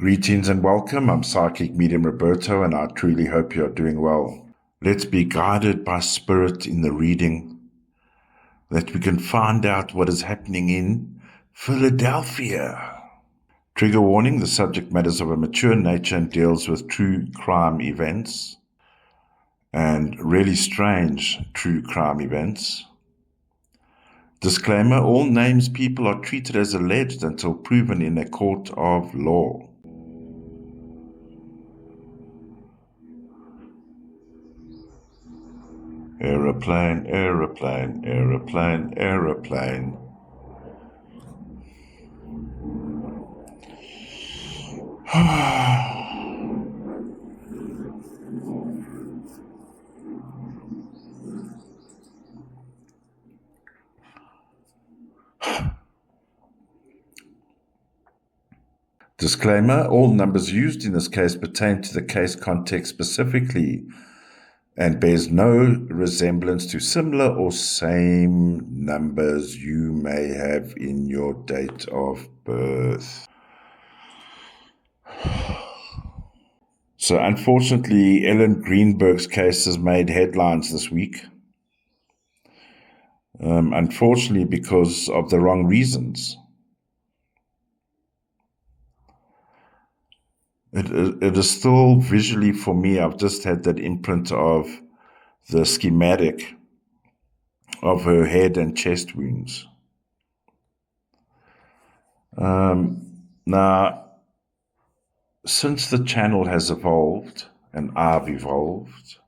Greetings and welcome. I'm PsychicMediumRoberto, and I truly hope you are doing well. Let's be guided by Spirit in the reading, that we can find out what is happening in Philadelphia. Trigger warning, the subject matter is of a mature nature and deals with true crime events, and really strange true crime events. Disclaimer, all names people are treated as alleged until proven in a court of law. Aeroplane, aeroplane, aeroplane, aeroplane. Disclaimer, all numbers used in this case pertain to the case context specifically and bears no resemblance to similar or same numbers you may have in your date of birth. So unfortunately, Ellen Greenberg's case has made headlines this week. Unfortunately, because of the wrong reasons. It is still visually for me, I've just had that imprint of the schematic of her head and chest wounds. Now, since the channel has evolved and I've evolved,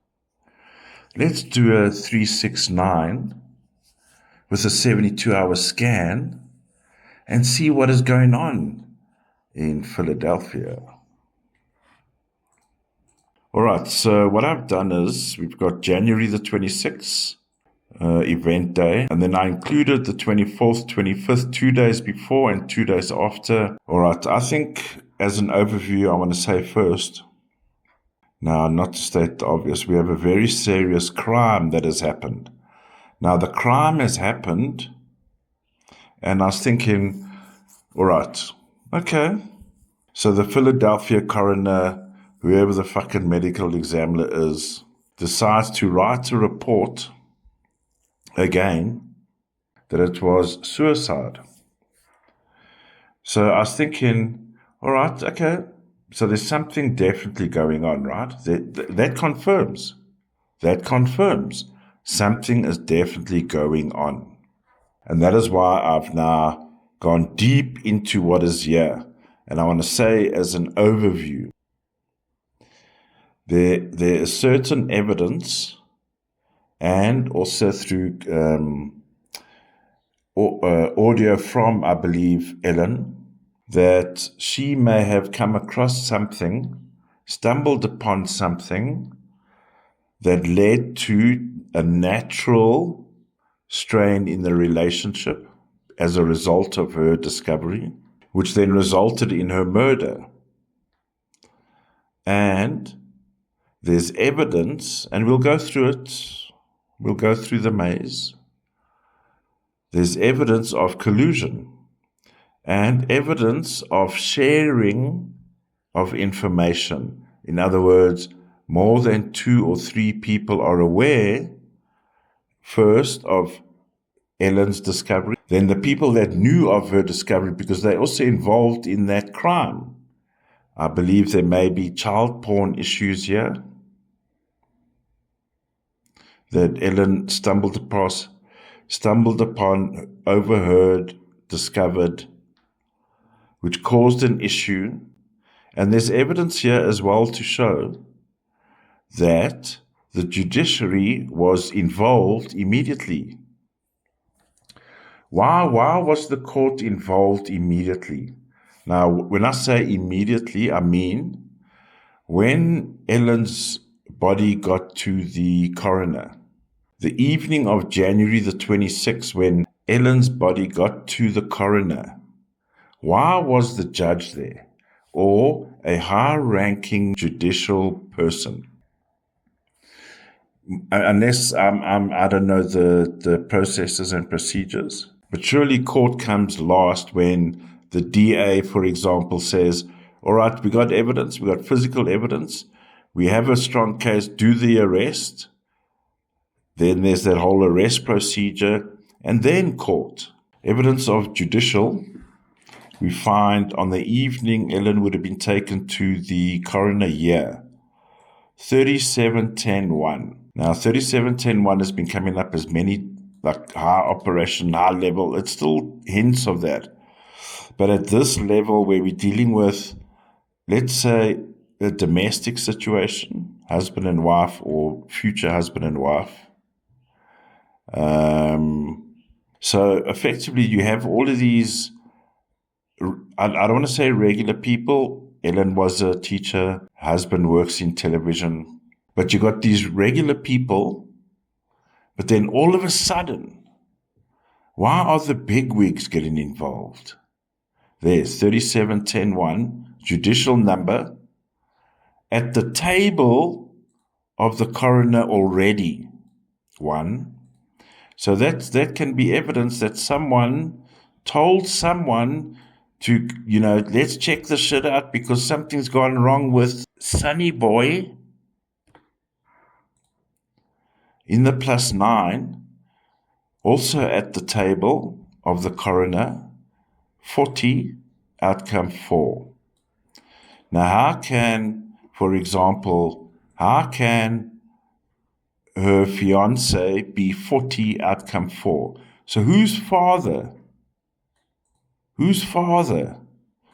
let's do a 369 with a 72-hour scan and see what is going on in Philadelphia. All right, so what I've done is we've got January the 26th, event day, and then I included the 24th, 25th, 2 days before and 2 days after. All right, I think as an overview, I want to say first, now not to state the obvious, we have a very serious crime that has happened. Now, the crime has happened, and I was thinking, all right, okay, so the Philadelphia coroner, whoever the fucking medical examiner is, decides to write a report again that it was suicide. So I was thinking, all right, okay, so there's something definitely going on, right? That confirms something is definitely going on. And that is why I've now gone deep into what is here. And I want to say as an overview, there is certain evidence, and also through audio from, I believe, Ellen, that she may have come across something, stumbled upon something that led to a natural strain in the relationship as a result of her discovery, which then resulted in her murder. And there's evidence, and we'll go through it. We'll go through the maze. There's evidence of collusion and evidence of sharing of information. In other words, more than 2 or 3 people are aware, first, of Ellen's discovery, then the people that knew of her discovery, because they're also involved in that crime. I believe there may be child porn issues here that Ellen stumbled upon, overheard, discovered, which caused an issue. And there's evidence here as well to show that the judiciary was involved immediately. Why was the court involved immediately? Now, when I say immediately, I mean when Ellen's body got to the coroner. The evening of January the 26th, when Ellen's body got to the coroner, why was the judge there, or a high-ranking judicial person? Unless I don't know the processes and procedures. But surely court comes last when the DA, for example, says, All right, we got evidence, we got physical evidence, we have a strong case, do the arrest. Then there's that whole arrest procedure, and then court. Evidence of judicial. We find on the evening Ellen would have been taken to the coroner here. 3710-1. Now, 3710-1 has been coming up as many, like high operation, high level. It's still hints of that. But at this level where we're dealing with, let's say, a domestic situation, husband and wife or future husband and wife. So effectively you have all of these, I don't want to say regular people. Ellen was a teacher, husband works in television, but you got these regular people, but then all of a sudden, why are the bigwigs getting involved? There's 3710-1, judicial number, at the table of the coroner already. 1. So that can be evidence that someone told someone to, let's check the shit out because something's gone wrong with Sonny Boy. In the +9, also at the table of the coroner, 40, outcome 4. Now, how can her fiance be 40, outcome 4? So whose father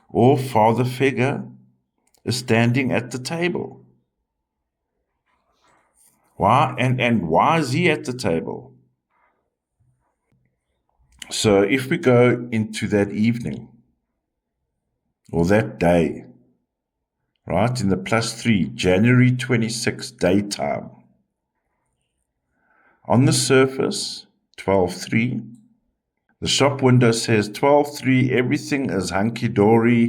or father figure is standing at the table? Why? And why is he at the table? So if we go into that evening or that day, right, in the +3, January 26, daytime, on the surface, 12:3. The shop window says 12:3, everything is hunky-dory.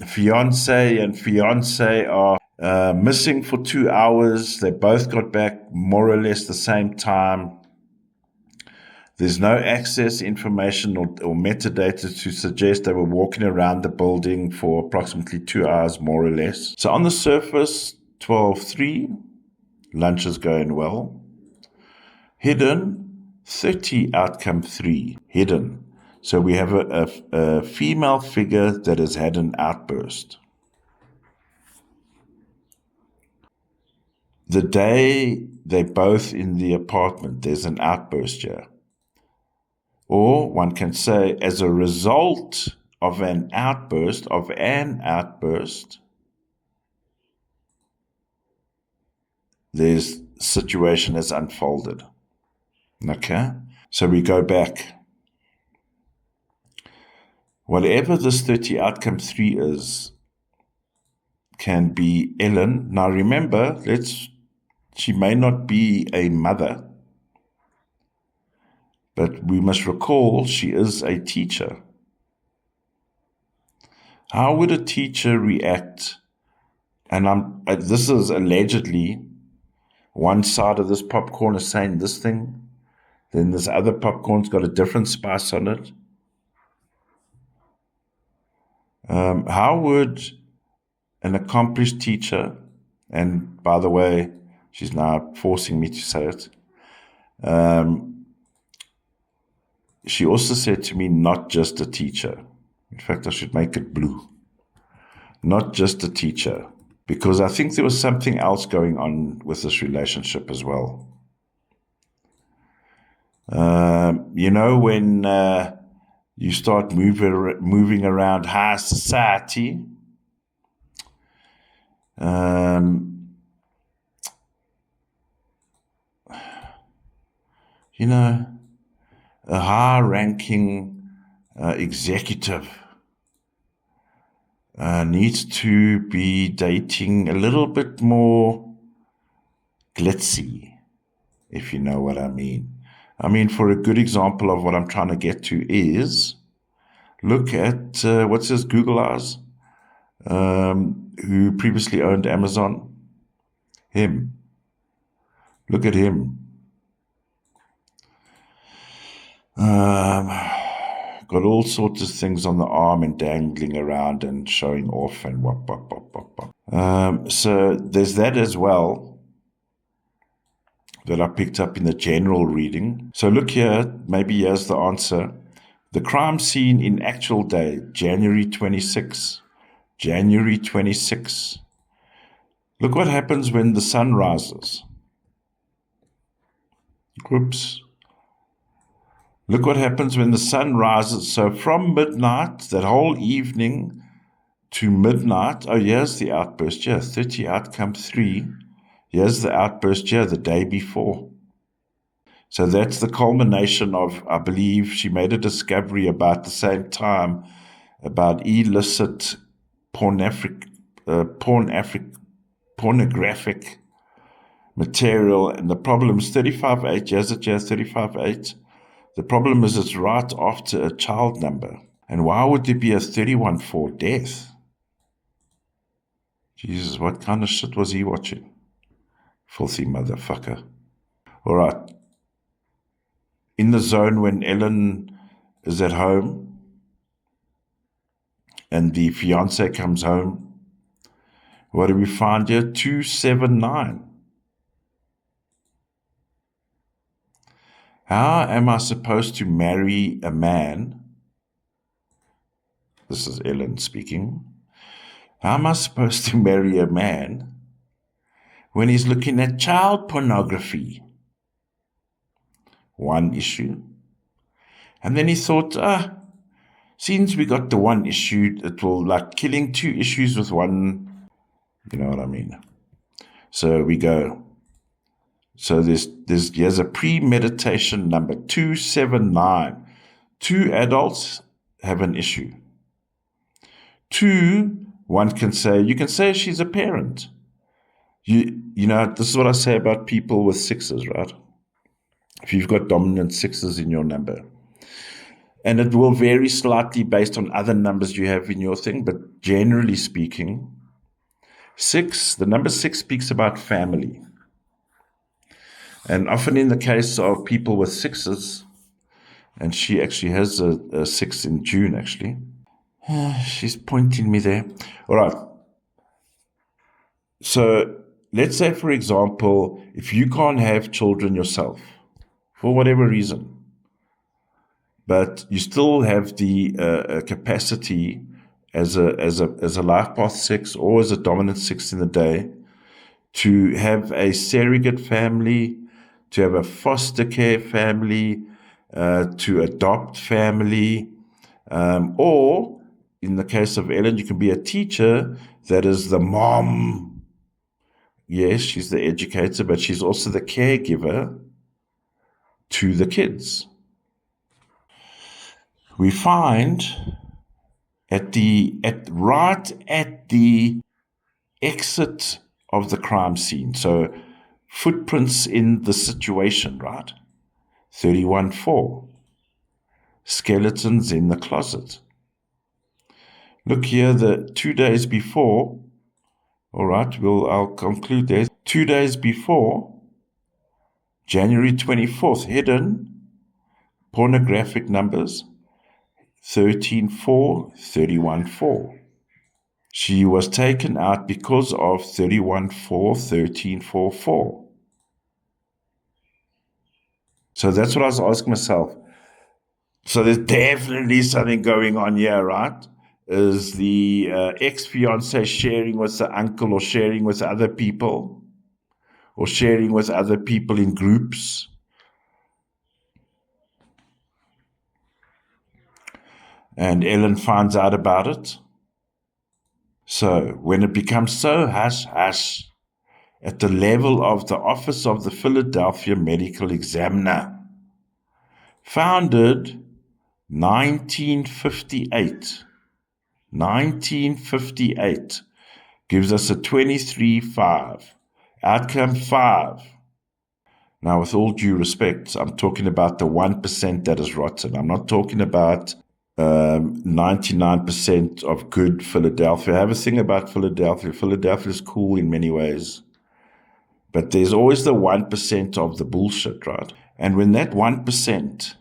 Fiance and fiance are missing for 2 hours. They both got back more or less the same time. There's no access information or metadata to suggest they were walking around the building for approximately 2 hours, more or less. So on the surface, 12:3, lunch is going well. Hidden, 30, outcome 3, hidden. So we have a female figure that has had an outburst. The day they're both in the apartment, there's an outburst here. Or one can say, as a result of an outburst, there's situation has unfolded. Okay? So we go back. Whatever this 30 outcome 3 is, can be Ellen. Now remember, she may not be a mother, but we must recall she is a teacher. How would a teacher react? And this is allegedly, one side of this popcorn is saying this thing, then this other popcorn's got a different spice on it. How would an accomplished teacher, and by the way, she's now forcing me to say it, she also said to me, not just a teacher. In fact, I should make it blue. Not just a teacher, because I think there was something else going on with this relationship as well. When you start moving around high society, a high-ranking executive needs to be dating a little bit more glitzy, if you know what I mean. I mean, for a good example of what I'm trying to get to is, look at, what's his Google eyes, who previously owned Amazon. Him. Look at him. got all sorts of things on the arm and dangling around and showing off and wop, wop, wop, wop, wop. So there's that as well that I picked up in the general reading. So look here, maybe here's the answer. The crime scene in actual day, January 26. January 26. Look what happens when the sun rises. Whoops. Look what happens when the sun rises. So from midnight, that whole evening to midnight, oh, here's the outburst here, 30 outcome 3. Here's the outburst here the day before. So that's the culmination of, I believe, she made a discovery about the same time about illicit pornographic material. And the problem is 35.8, here's it here, 35.8. The problem is it's right after a child number. And why would there be a 31.4 death? Jesus, what kind of shit was he watching? Filthy motherfucker. All right. In the zone when Ellen is at home and the fiancé comes home, what do we find here? 279. How am I supposed to marry a man? This is Ellen speaking. How am I supposed to marry a man when he's looking at child pornography? One issue. And then he thought, since we got the one issue, it will like killing two issues with one, you know what I mean? So we go. So here's a premeditation number 279. 2 adults have an issue. 2, one can say, you can say she's a parent. You know, this is what I say about people with 6s, right? If you've got dominant 6s in your number. And it will vary slightly based on other numbers you have in your thing, but generally speaking, 6, the number 6 speaks about family. And often in the case of people with 6s, and she actually has a 6 in June, actually. She's pointing me there. All right. So let's say, for example, if you can't have children yourself, for whatever reason, but you still have the capacity as a life path 6 or as a dominant 6 in the day to have a surrogate family, to have a foster care family, to adopt family, or in the case of Ellen, you can be a teacher that is the mom. Yes, she's the educator, but she's also the caregiver to the kids. We find right at the exit of the crime scene, so footprints in the situation, right? 31.4. Skeletons in the closet. Look here, the 2 days before. All right, I'll conclude there. 2 days before, January 24th, hidden pornographic numbers, 13.4, 31.4. She was taken out because of 31.4, 13.4.4. So that's what I was asking myself. So there's definitely something going on here, right? Is the ex-fiancé sharing with the uncle or sharing with other people? Or sharing with other people in groups? And Ellen finds out about it. So when it becomes so hush-hush at the level of the Office of the Philadelphia Medical Examiner, founded 1958. 1958 gives us a 23.5. Outcome 5. Now, with all due respect, I'm talking about the 1% that is rotten. I'm not talking about 99% of good Philadelphia. I have a thing about Philadelphia. Philadelphia is cool in many ways. But there's always the 1% of the bullshit, right? And when that 1%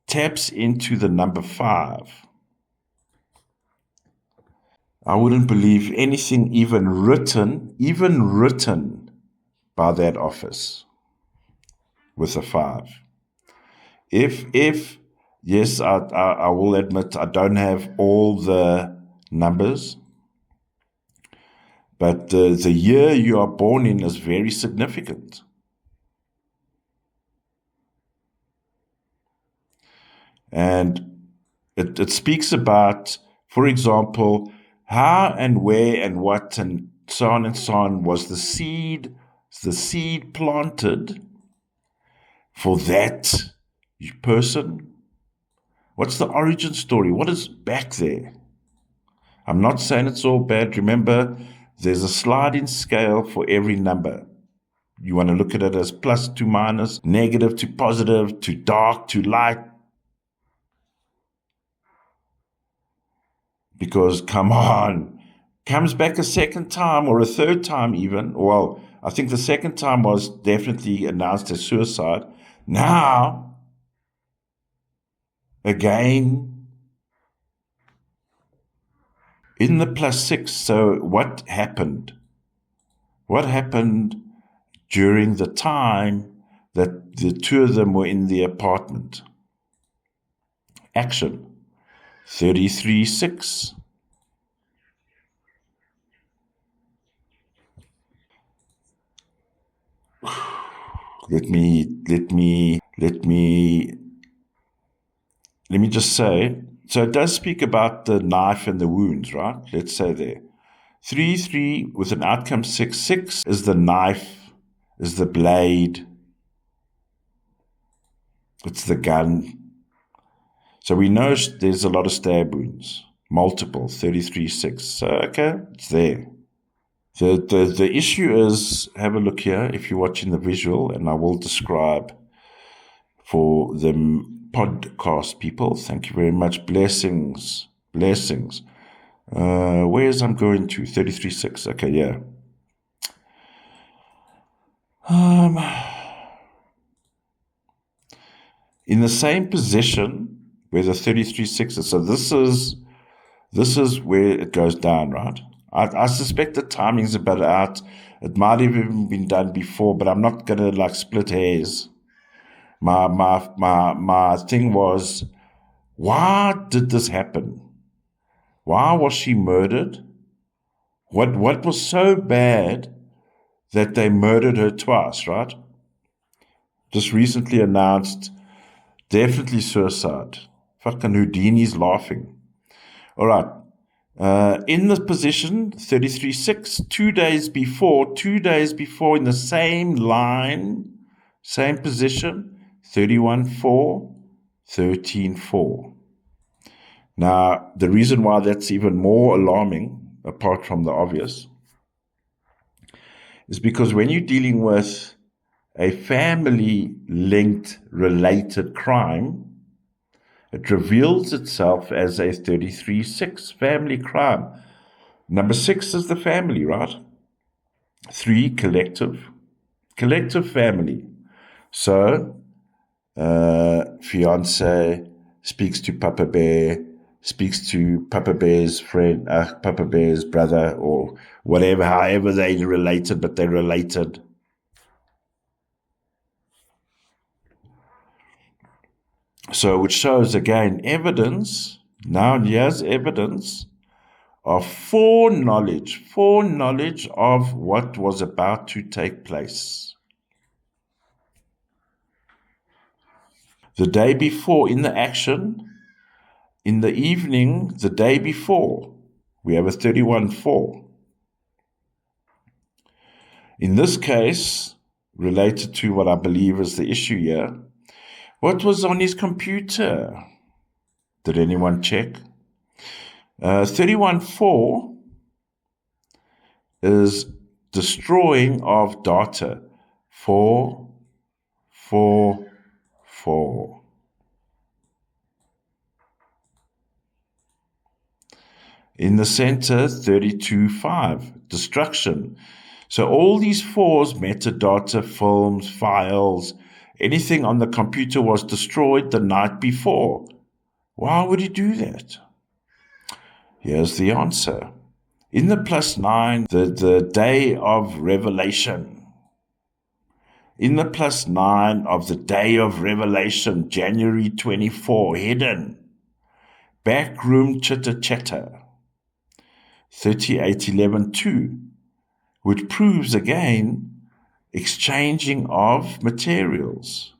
taps into the number 5. I wouldn't believe anything even written by that office with a 5. If yes, I will admit I don't have all the numbers, but the year you are born in is very significant. And it speaks about, for example, how and where and what and so on was the seed planted for that person. What's the origin story? What is back there? I'm not saying it's all bad. Remember, there's a sliding scale for every number. You want to look at it as plus to minus, negative to positive, to dark to light. Because, come on, comes back a second time or a third time even. Well, I think the second time was definitely announced as suicide. Now, again, in the +6. So what happened? What happened during the time that the two of them were in the apartment? Action. 33-6. Let me just say, so it does speak about the knife and the wounds, right? Let's say there. 3-3 with an outcome 6. 6 is the knife, is the blade, it's the gun. So we know there's a lot of stab wounds, multiple, 33-6. So, okay, it's there. The issue is, have a look here if you're watching the visual, and I will describe for the podcast people. Thank you very much. Blessings. Where's I'm going to? 33-6. Okay, yeah. In the same position where the 33-6 is. So this is where it goes down, right? I suspect the timing's about out. It might have even been done before, but I'm not gonna like split hairs. My thing was, why did this happen? Why was she murdered? What was so bad that they murdered her twice, right? Just recently announced, definitely suicide. Fucking Houdini's laughing. All right. In the position, 33-6, 2 days before, in the same line, same position, 31-4, 13-4. Now, the reason why that's even more alarming, apart from the obvious, is because when you're dealing with a family-linked related crime, it reveals itself as a 33-6 family crime. Number 6 is the family, right? 3, collective family. So, fiance speaks to Papa Bear, speaks to Papa Bear's friend, Papa Bear's brother, or whatever, however they related, but they're related. So, which shows again evidence. Now, here's evidence of foreknowledge of what was about to take place. The day before, in the action, in the evening, the day before, we have a 31-4. In this case, related to what I believe is the issue here, what was on his computer? Did anyone check? 31-4 is destroying of data. 4. In the center, 32-5, destruction. So all these 4s, metadata, films, files, Anything on the computer was destroyed the night before. Why would he do that? Here's the answer. In the +9, the day of revelation. In the +9 of the day of revelation, January 24, hidden. Backroom chitter-chatter. 3811-2, which proves again exchanging of materials.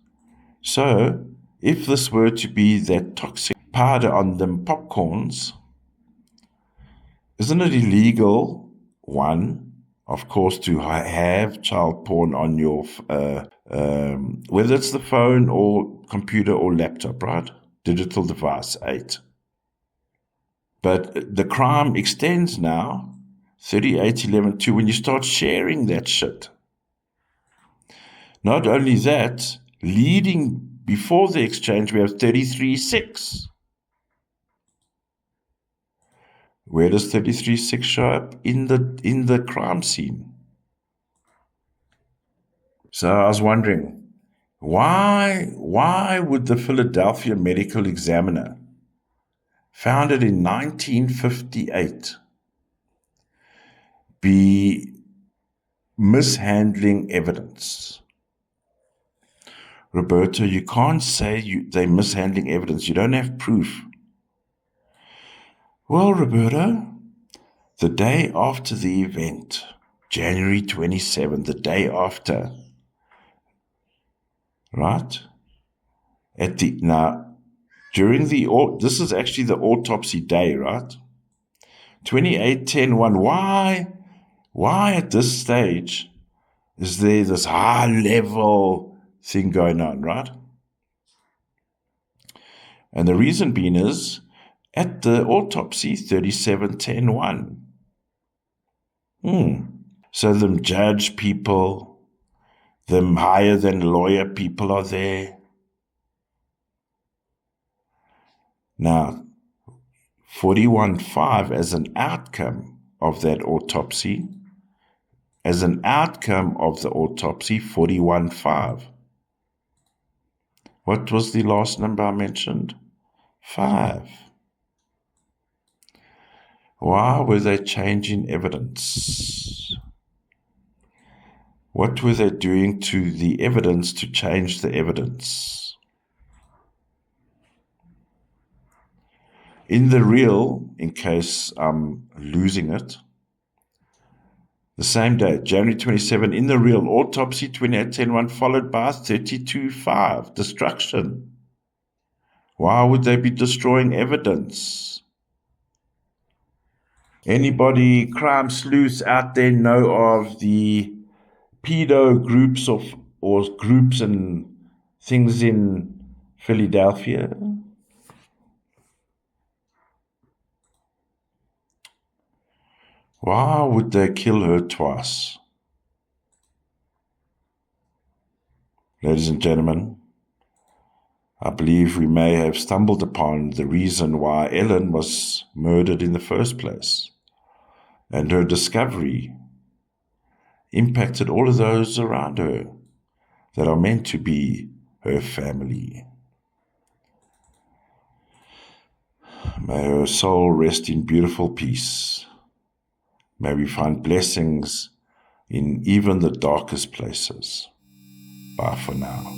So, if this were to be that toxic powder on them popcorns, isn't it illegal, one, of course, to have child porn on your, whether it's the phone or computer or laptop, right? Digital device, 8. But the crime extends now, 3811-2, when you start sharing that shit. Not only that, leading before the exchange, we have 33.6. Where does 33.6 show up? In the crime scene. So I was wondering, why would the Philadelphia Medical Examiner, founded in 1958, be mishandling evidence? Roberto, you can't say they're mishandling evidence. You don't have proof. Well, Roberto, the day after the event, January 27th, the day after, right? During this is actually the autopsy day, right? 28-10-1. Why at this stage is there this high level thing going on, right? And the reason being is, at the autopsy, 37-10-1. So them judge people, them higher than lawyer people are there. Now, 41-5 as an outcome of that autopsy, 41-5. What was the last number I mentioned? 5. Why were they changing evidence? What were they doing to the evidence to change the evidence? In the real, in case I'm losing it, the same day, January 27, in the real, autopsy 28-10-1 followed by 32-5, destruction. Why would they be destroying evidence? Anybody, crime sleuths out there, know of the pedo groups or groups and things in Philadelphia? Why would they kill her twice? Ladies and gentlemen, I believe we may have stumbled upon the reason why Ellen was murdered in the first place. And her discovery impacted all of those around her that are meant to be her family. May her soul rest in beautiful peace. May we find blessings in even the darkest places. Bye for now.